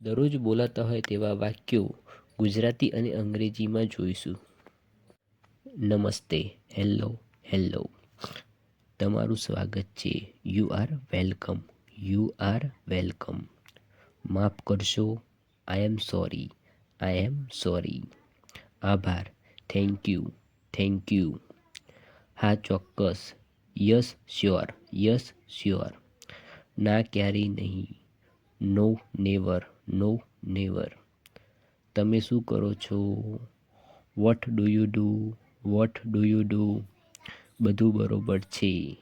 દરરોજ બોલાતા હોય તેવા વાક્યો ગુજરાતી અને અંગ્રેજીમાં જોઈશું. નમસ્તે, હેલો, હેલો. તમારું સ્વાગત છે. You are welcome, you are welcome. માફ કરશો, I am sorry, I am sorry. આભાર, થેન્ક યુ, થેન્ક યુ. હા, ચોક્કસ, યસ શ્યોર, યસ શ્યોર. ના, ક્યારેય નહીં, નો નેવર, નો નેવર. તમે શું કરો છો? What do you do, what do you do. બધું બરોબર છે.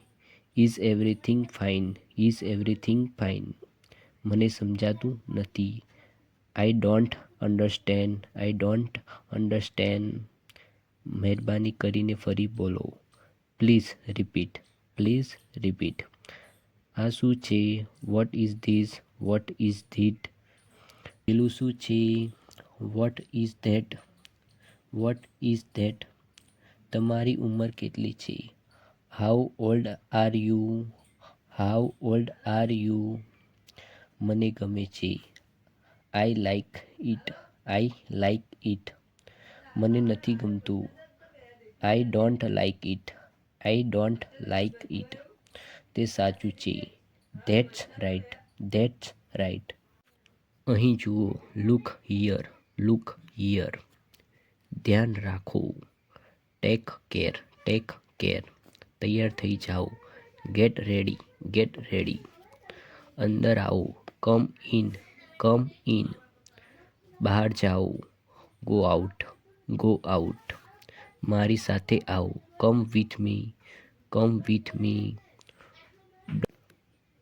Is everything fine, is everything fine. મને સમજાતું નથી. I don't understand, I don't understand. મહેરબાની કરીને ફરી બોલો. Please repeat, please repeat. આ શું છે? What is this, what is this. પેલું શું છે? What is that, what is that. તમારી ઉંમર કેટલી છે? How old are you, how old are you. મને ગમે છે. I like it, I like it. મને નથી ગમતું. I don't like it, I don't like it. તે સાચું છે. That's right, that's right. અહીં જુઓ. Look here, look here. ધ્યાન રાખો. Take care, take care. તૈયાર થઈ જાઓ. Get ready, get ready. અંદર આવો. Come in, come in. બહાર જાઓ. Go out, go out. મારી સાથે આવો. Come with me, come with me.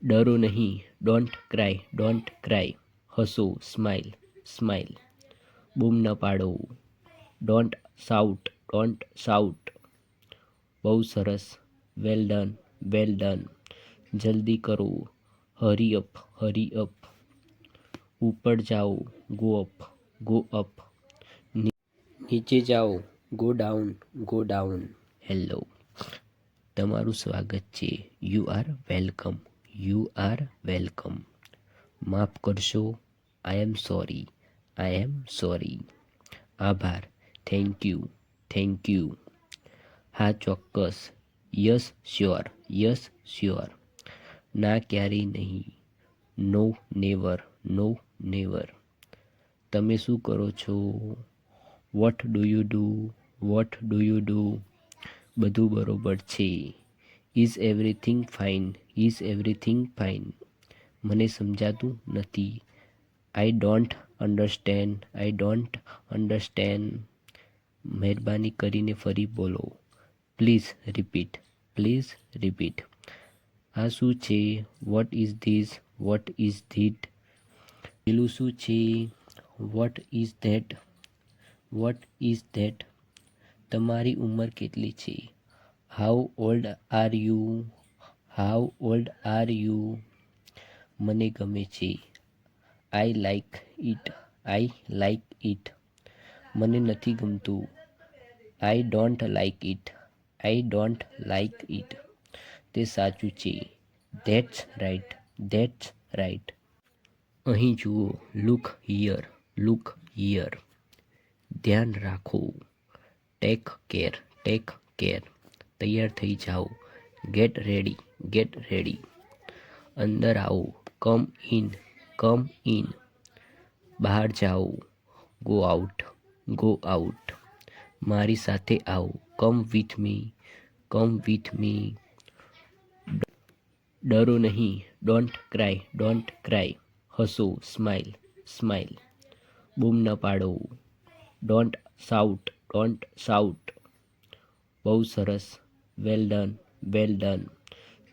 ડરો નહીં. Don't cry, don't cry. હસો. Smile, smile. બૂમ ન પાડો. Don't shout, don't shout. બહુ સરસ. Well done, well done. જલ્દી કરો. Hurry up, hurry up. ઉપર જાઓ. Go up, go up. નીચે જાઓ. Go down, go down. Hello. તમારું સ્વાગત છે. You are welcome, you are welcome. માફ કરશો, I am sorry, I am sorry. આભાર, થેન્ક યુ, થેન્ક યુ. હા, ચોક્કસ, યસ શ્યોર, યસ શ્યોર. ના, ક્યારેય નહીં, નો નેવર, નો નેવર. તમે શું કરો છો? What do you do, what do you do. બધું બરોબર છે. Is everything fine, is everything fine. મને સમજાતું નથી. I don't understand, I don't understand. મહેરબાની કરીને ફરી બોલો. Please repeat, please repeat. આ શું છે? What is this, what is this. પેલું શું છે? What is that, what is that. તમારી ઉંમર કેટલી છે? How old are you, how old are you. મને ગમે છે. I like it, I like it. મને નથી ગમતું. I don't like it, I don't like it. તે સાચું છે. That's right, that's right. અહીં જુઓ. Look here, look here. ધ્યાન રાખો. Take care, take care. તૈયાર થઈ જાઓ. Get ready, get ready. અંદર આવો. Come in, come in. બહાર જાઓ. Go out, go out. મારી સાથે આવો. Come with me, come with me. ડરો નહીં. Don't cry, don't cry. હસો. Smile, smile. બૂમ ન પાડો. Don't shout, don't shout. બહુ સરસ. Well done, well done.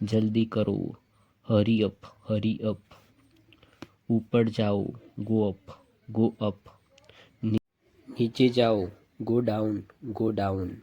જલ્દી કરો. Hurry up, hurry up. ઉપર જાઓ. Go up, go up. નીચે જાઓ. Go down, go down.